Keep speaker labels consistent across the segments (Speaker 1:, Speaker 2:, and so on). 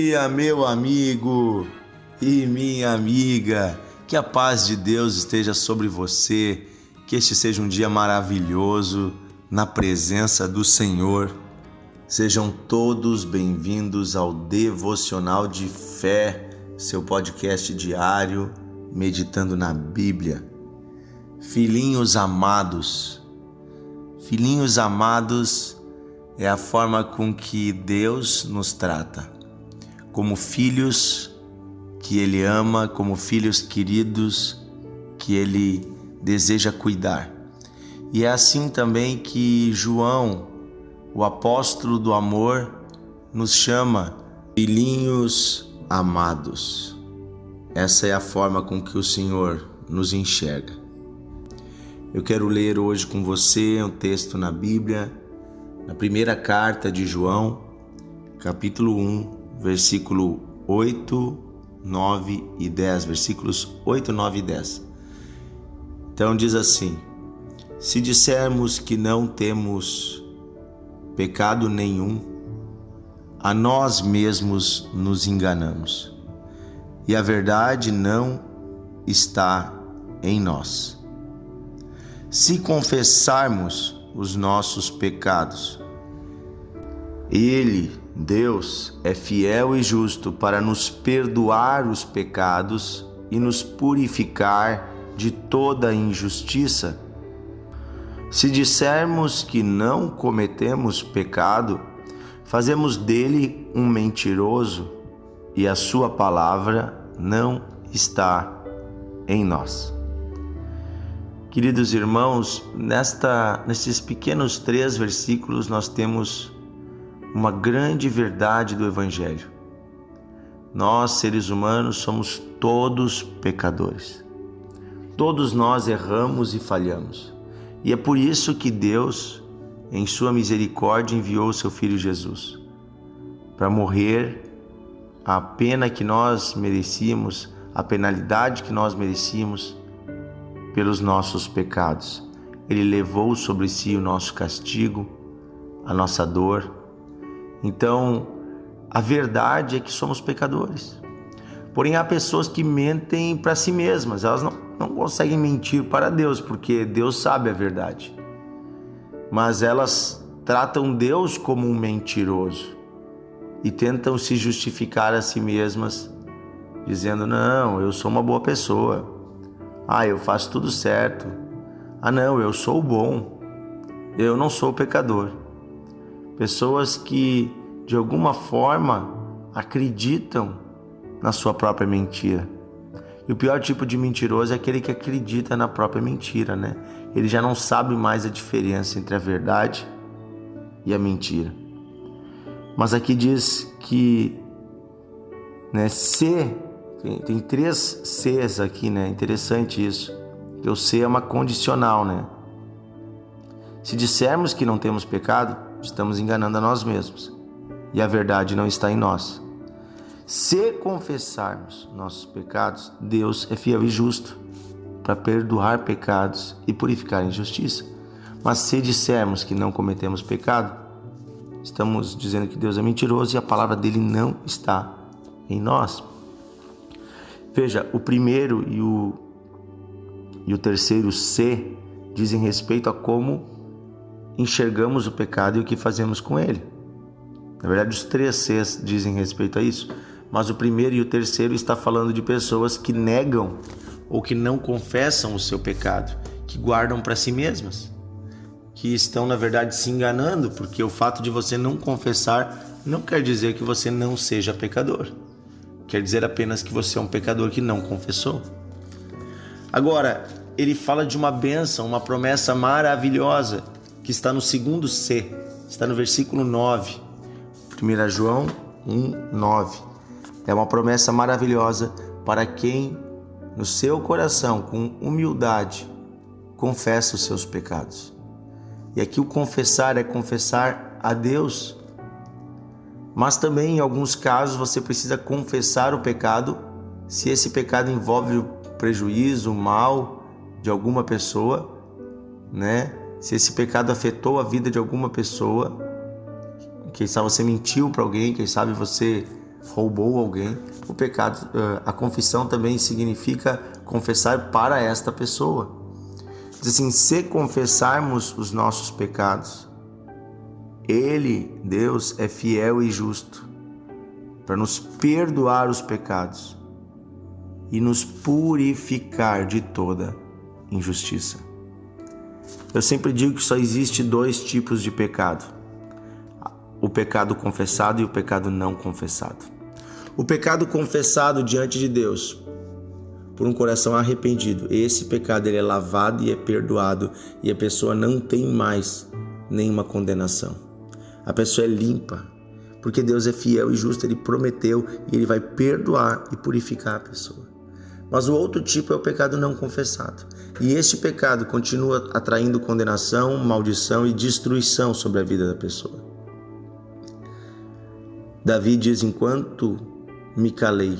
Speaker 1: dia, meu amigo e minha amiga. Que a paz de Deus esteja sobre você. Que este seja um dia maravilhoso na presença do Senhor. Sejam todos bem-vindos ao Devocional de Fé, seu podcast diário, meditando na Bíblia. Filhinhos amados é a forma com que Deus nos trata, como filhos que Ele ama, como filhos queridos que Ele deseja cuidar. E é assim também que João, o apóstolo do amor, nos chama filhinhos amados. Essa é a forma com que o Senhor nos enxerga. Eu quero ler hoje com você um texto na Bíblia, na primeira carta de João, capítulo 1, versículo 8, 9 e 10, versículos 8, 9 e 10. Então diz assim: se dissermos que não temos pecado nenhum, a nós mesmos nos enganamos, e a verdade não está em nós. Se confessarmos os nossos pecados, Ele, Deus, é fiel e justo para nos perdoar os pecados e nos purificar de toda injustiça. Se dissermos que não cometemos pecado, fazemos dele um mentiroso e a sua palavra não está em nós. Queridos irmãos, nesses pequenos 3 versículos nós temos uma grande verdade do Evangelho. Nós, seres humanos, somos todos pecadores. Todos nós erramos e falhamos. E é por isso que Deus, em sua misericórdia, enviou o seu Filho Jesus para morrer a pena que nós merecíamos, a penalidade que nós merecíamos pelos nossos pecados. Ele levou sobre si o nosso castigo, a nossa dor. Então, a verdade é que somos pecadores. Porém, há pessoas que mentem para si mesmas. Elas não conseguem mentir para Deus, porque Deus sabe a verdade. Mas elas tratam Deus como um mentiroso e tentam se justificar a si mesmas, dizendo: não, eu sou uma boa pessoa. Eu faço tudo certo. Não, eu sou o bom. Eu não sou o pecador. Pessoas que, de alguma forma, acreditam na sua própria mentira. E o pior tipo de mentiroso é aquele que acredita na própria mentira, né? Ele já não sabe mais a diferença entre a verdade e a mentira. Mas aqui diz que, tem 3 Cs aqui, né? Interessante isso. Porque o C é uma condicional, né? Se dissermos que não temos pecado, estamos enganando a nós mesmos, e a verdade não está em nós. Se confessarmos nossos pecados, Deus é fiel e justo para perdoar pecados e purificar a injustiça. Mas se dissermos que não cometemos pecado, estamos dizendo que Deus é mentiroso e a palavra dele não está em nós. Veja, o primeiro e o terceiro C dizem respeito a como enxergamos o pecado e o que fazemos com ele. Na verdade, os 3 Cs dizem respeito a isso, mas o primeiro e o terceiro está falando de pessoas que negam ou que não confessam o seu pecado, que guardam para si mesmas, que estão, na verdade, se enganando, porque o fato de você não confessar não quer dizer que você não seja pecador. Quer dizer apenas que você é um pecador que não confessou. Agora, ele fala de uma bênção, uma promessa maravilhosa, que está no segundo C, está no versículo 9. 1 João 1, 9. É uma promessa maravilhosa para quem, no seu coração, com humildade, confessa os seus pecados. E aqui o confessar é confessar a Deus. Mas também, em alguns casos, você precisa confessar o pecado se esse pecado envolve o prejuízo, o mal de alguma pessoa, né? Se esse pecado afetou a vida de alguma pessoa, quem sabe você mentiu para alguém, quem sabe você roubou alguém, o pecado, a confissão também significa confessar para esta pessoa. Diz assim, se confessarmos os nossos pecados, Ele, Deus, é fiel e justo para nos perdoar os pecados e nos purificar de toda injustiça. Eu sempre digo que só existe 2 tipos de pecado: o pecado confessado e o pecado não confessado. O pecado confessado diante de Deus por um coração arrependido, esse pecado ele é lavado e é perdoado, e a pessoa não tem mais nenhuma condenação. A pessoa é limpa, porque Deus é fiel e justo, Ele prometeu e Ele vai perdoar e purificar a pessoa. Mas o outro tipo é o pecado não confessado. E este pecado continua atraindo condenação, maldição e destruição sobre a vida da pessoa. Davi diz, enquanto me calei,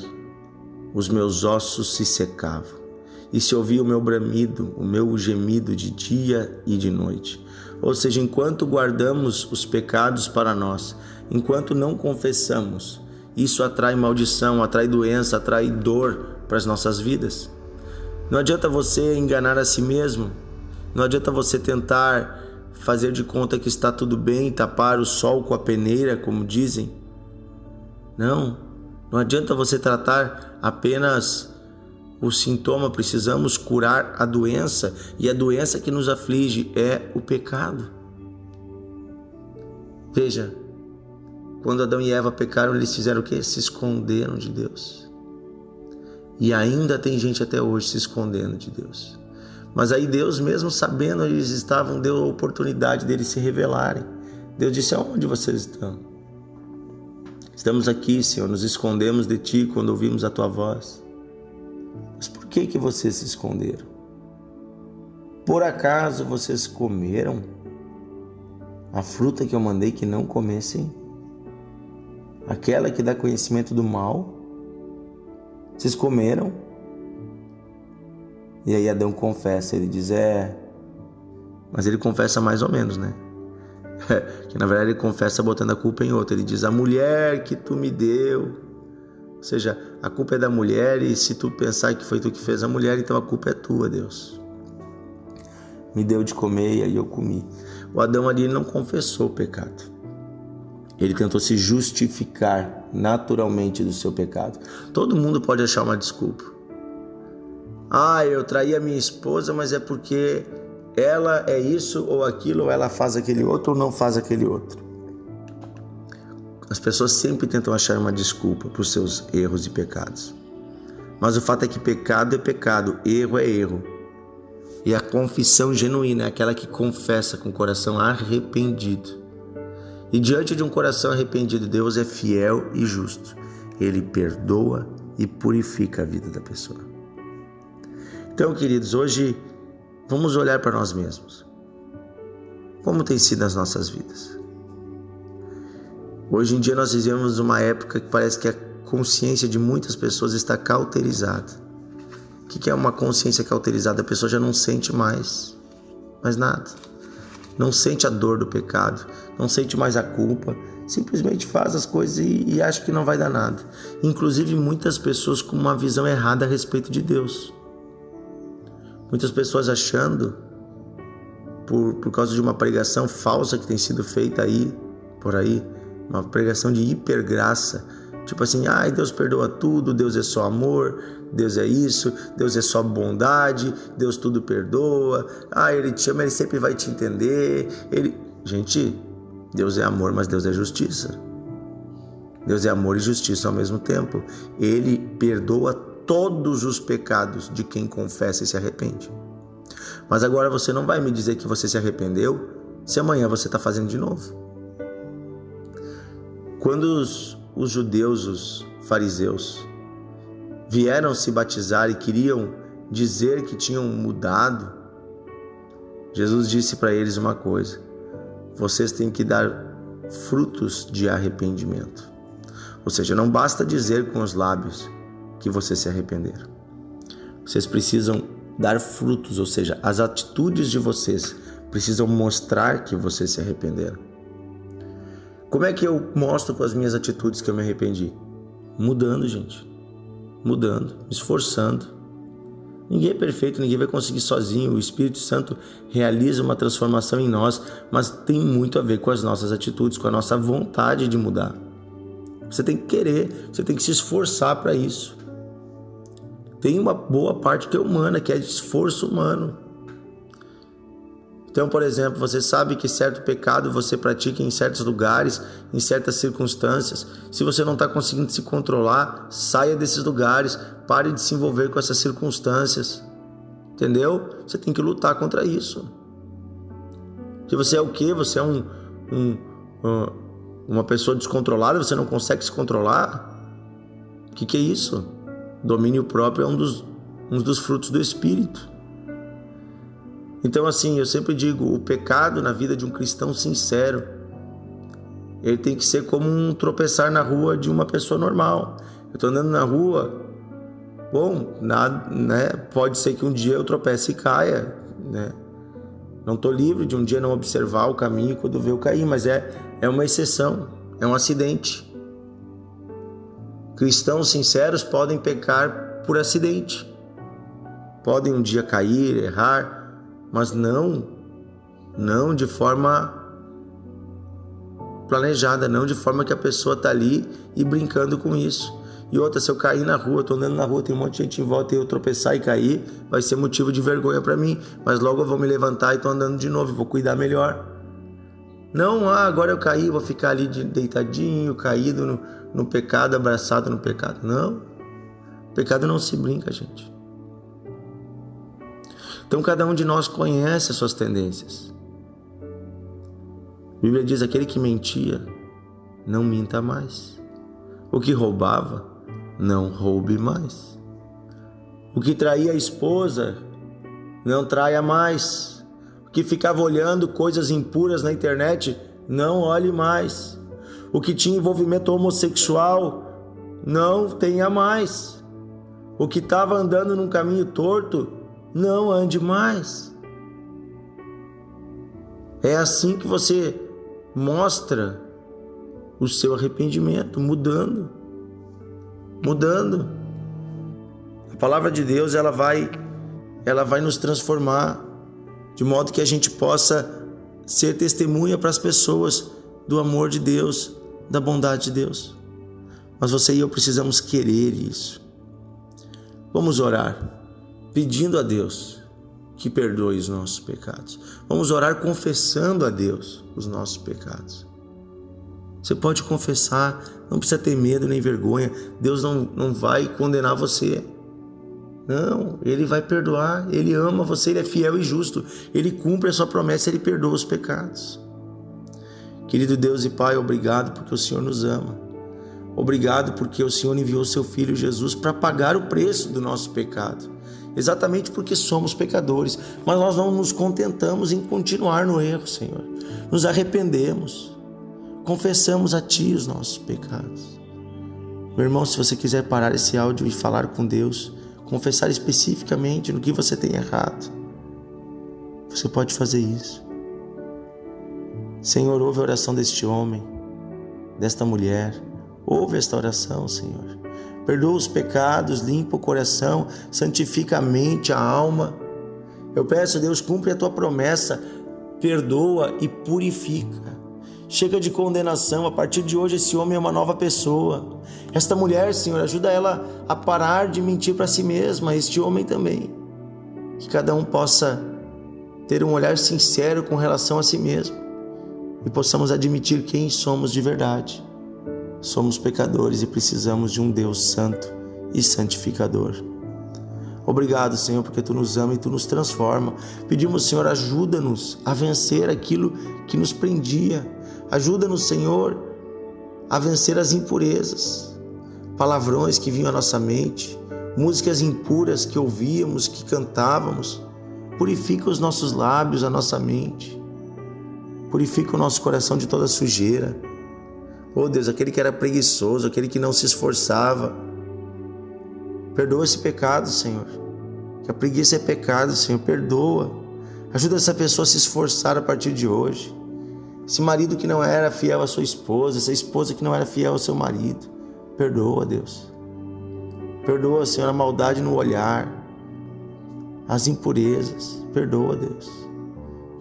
Speaker 1: os meus ossos se secavam, e se ouvia o meu bramido, o meu gemido de dia e de noite. Ou seja, enquanto guardamos os pecados para nós, enquanto não confessamos, isso atrai maldição, atrai doença, atrai dor para as nossas vidas. Não adianta você enganar a si mesmo, não adianta você tentar fazer de conta que está tudo bem, tapar o sol com a peneira, como dizem. Não adianta você tratar apenas o sintoma, precisamos curar a doença, e a doença que nos aflige é o pecado. Veja, quando Adão e Eva pecaram, eles fizeram o quê? Se esconderam de Deus. E ainda tem gente até hoje se escondendo de Deus. Mas aí Deus, mesmo sabendo onde eles estavam, deu a oportunidade deles se revelarem. Deus disse, aonde vocês estão? Estamos aqui, Senhor, nos escondemos de Ti quando ouvimos a Tua voz. Mas por que vocês se esconderam? Por acaso vocês comeram a fruta que eu mandei que não comessem? Aquela que dá conhecimento do mal? Vocês comeram? E aí Adão confessa, ele diz, mas ele confessa mais ou menos, né? Que na verdade ele confessa botando a culpa em outro. Ele diz, a mulher que tu me deu. Ou seja, a culpa é da mulher, e se tu pensar que foi tu que fez a mulher, então a culpa é tua, Deus. Me deu de comer e aí eu comi. O Adão ali não confessou o pecado. Ele tentou se justificar naturalmente do seu pecado. Todo mundo pode achar uma desculpa. Eu traí a minha esposa, mas é porque ela é isso ou aquilo, ou ela faz aquele outro ou não faz aquele outro. As pessoas sempre tentam achar uma desculpa para os seus erros e pecados. Mas o fato é que pecado é pecado, erro é erro. E a confissão genuína é aquela que confessa com o coração arrependido. E diante de um coração arrependido, Deus é fiel e justo. Ele perdoa e purifica a vida da pessoa. Então, queridos, hoje vamos olhar para nós mesmos. Como tem sido as nossas vidas? Hoje em dia nós vivemos uma época que parece que a consciência de muitas pessoas está cauterizada. O que é uma consciência cauterizada? A pessoa já não sente mais nada. Não sente a dor do pecado, não sente mais a culpa, simplesmente faz as coisas e acha que não vai dar nada. Inclusive muitas pessoas com uma visão errada a respeito de Deus. Muitas pessoas achando, por causa de uma pregação falsa que tem sido feita por aí, uma pregação de hipergraça, tipo assim, Deus perdoa tudo, Deus é só amor, Deus é isso, Deus é só bondade, Deus tudo perdoa, Ele te ama, Ele sempre vai te entender. Gente, Deus é amor, mas Deus é justiça. Deus é amor e justiça ao mesmo tempo. Ele perdoa todos os pecados de quem confessa e se arrepende. Mas agora você não vai me dizer que você se arrependeu se amanhã você está fazendo de novo. Quando os judeus, os fariseus, vieram se batizar e queriam dizer que tinham mudado, Jesus disse para eles uma coisa: vocês têm que dar frutos de arrependimento. Ou seja, não basta dizer com os lábios que vocês se arrependeram. Vocês precisam dar frutos, ou seja, as atitudes de vocês precisam mostrar que vocês se arrependeram. Como é que eu mostro com as minhas atitudes que eu me arrependi? Mudando, gente. Mudando, me esforçando. Ninguém é perfeito, ninguém vai conseguir sozinho. O Espírito Santo realiza uma transformação em nós, mas tem muito a ver com as nossas atitudes, com a nossa vontade de mudar. Você tem que querer, você tem que se esforçar para isso. Tem uma boa parte que é humana, que é de esforço humano. Então, por exemplo, você sabe que certo pecado você pratica em certos lugares, em certas circunstâncias. Se você não está conseguindo se controlar, saia desses lugares, pare de se envolver com essas circunstâncias. Entendeu? Você tem que lutar contra isso. Porque você é o quê? Você é uma pessoa descontrolada, você não consegue se controlar? O que é isso? Domínio próprio é um dos frutos do Espírito. Então, assim, eu sempre digo, o pecado na vida de um cristão sincero, ele tem que ser como um tropeçar na rua de uma pessoa normal. Eu estou andando na rua, bom, pode ser que um dia eu tropece e caia, né? Não estou livre de um dia não observar o caminho quando ver eu cair, mas é uma exceção, é um acidente. Cristãos sinceros podem pecar por acidente, podem um dia cair, errar, mas não de forma planejada, não de forma que a pessoa está ali e brincando com isso. E outra, se eu cair na rua, estou andando na rua, tem um monte de gente em volta e eu tropeçar e cair, vai ser motivo de vergonha para mim, mas logo eu vou me levantar e estou andando de novo, vou cuidar melhor. Não, agora eu caí, vou ficar ali deitadinho, caído no pecado, abraçado no pecado. Não, pecado não se brinca, gente. Então cada um de nós conhece as suas tendências. A Bíblia diz, aquele que mentia, não minta mais. O que roubava, não roube mais. O que traía a esposa, não traia mais. O que ficava olhando coisas impuras na internet, não olhe mais. O que tinha envolvimento homossexual, não tenha mais. O que estava andando num caminho torto, não ande mais. É assim que você mostra o seu arrependimento, mudando. A palavra de Deus, ela vai nos transformar, de modo que a gente possa ser testemunha para as pessoas do amor de Deus, da bondade de Deus. Mas você e eu precisamos querer isso. Vamos orar, pedindo a Deus que perdoe os nossos pecados. Vamos orar confessando a Deus os nossos pecados. Você pode confessar, não precisa ter medo nem vergonha. Deus não vai condenar você. Não, Ele vai perdoar. Ele ama você, Ele é fiel e justo. Ele cumpre a sua promessa, Ele perdoa os pecados. Querido Deus e Pai, obrigado porque o Senhor nos ama. Obrigado porque o Senhor enviou o seu Filho Jesus para pagar o preço do nosso pecado. Exatamente porque somos pecadores, mas nós não nos contentamos em continuar no erro, Senhor. Nos arrependemos, confessamos a Ti os nossos pecados. Meu irmão, se você quiser parar esse áudio e falar com Deus, confessar especificamente no que você tem errado, você pode fazer isso. Senhor, ouve a oração deste homem, desta mulher, ouve esta oração, Senhor. Perdoa os pecados, limpa o coração, santifica a mente, a alma. Eu peço, Deus, cumpre a Tua promessa, perdoa e purifica. Chega de condenação, a partir de hoje esse homem é uma nova pessoa. Esta mulher, Senhor, ajuda ela a parar de mentir para si mesma, este homem também. Que cada um possa ter um olhar sincero com relação a si mesmo e possamos admitir quem somos de verdade. Somos pecadores e precisamos de um Deus santo e santificador. Obrigado, Senhor, porque Tu nos ama e Tu nos transforma. Pedimos, Senhor, ajuda-nos a vencer aquilo que nos prendia. Ajuda-nos, Senhor, a vencer as impurezas, palavrões que vinham à nossa mente, músicas impuras que ouvíamos, que cantávamos. Purifica os nossos lábios, a nossa mente. Purifica o nosso coração de toda sujeira. Oh Deus, aquele que era preguiçoso, aquele que não se esforçava, perdoa esse pecado, Senhor. Que a preguiça é pecado, Senhor, perdoa. Ajuda essa pessoa a se esforçar a partir de hoje. Esse marido que não era fiel à sua esposa, essa esposa que não era fiel ao seu marido, Perdoa, Deus. Perdoa, Senhor, a maldade no olhar, as impurezas. Perdoa, Deus.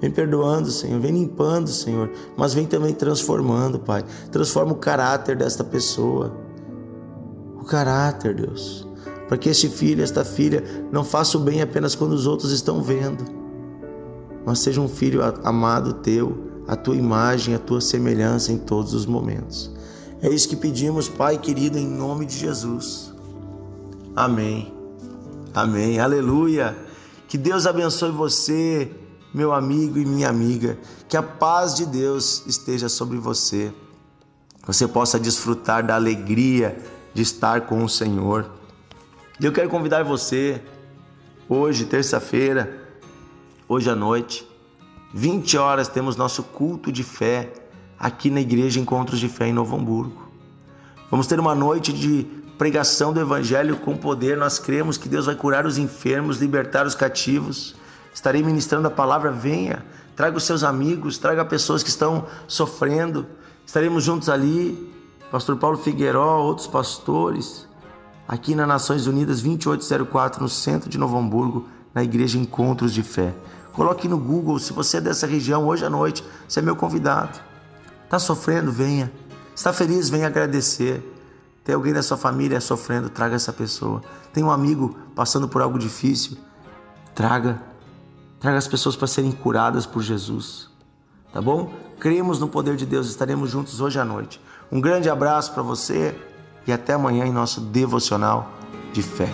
Speaker 1: Vem perdoando, Senhor, vem limpando, Senhor, mas vem também transformando, Pai. Transforma o caráter desta pessoa. O caráter, Deus. Para que este filho, esta filha, não faça o bem apenas quando os outros estão vendo, mas seja um filho amado teu, a tua imagem, a tua semelhança em todos os momentos. É isso que pedimos, Pai querido, em nome de Jesus. Amém. Amém. Aleluia. Que Deus abençoe você, meu amigo e minha amiga. Que a paz de Deus esteja sobre você. Você possa desfrutar da alegria de estar com o Senhor. Eu quero convidar você, hoje, terça-feira, hoje à noite, 20 horas, temos nosso culto de fé aqui na Igreja Encontros de Fé em Novo Hamburgo. Vamos ter uma noite de pregação do Evangelho com poder. Nós cremos que Deus vai curar os enfermos, libertar os cativos. Estarei ministrando a palavra. Venha, traga os seus amigos, traga pessoas que estão sofrendo. Estaremos juntos ali, pastor Paulo Figueiró, outros pastores, aqui na Nações Unidas 2804, no centro de Novo Hamburgo, na Igreja Encontros de Fé. Coloque no Google, se você é dessa região, hoje à noite, você é meu convidado. Está sofrendo? Venha. Está feliz? Venha agradecer. Tem alguém da sua família sofrendo? Traga essa pessoa. Tem um amigo passando por algo difícil? Traga as pessoas para serem curadas por Jesus. Tá bom? Cremos no poder de Deus, estaremos juntos hoje à noite. Um grande abraço para você e até amanhã em nosso devocional de fé.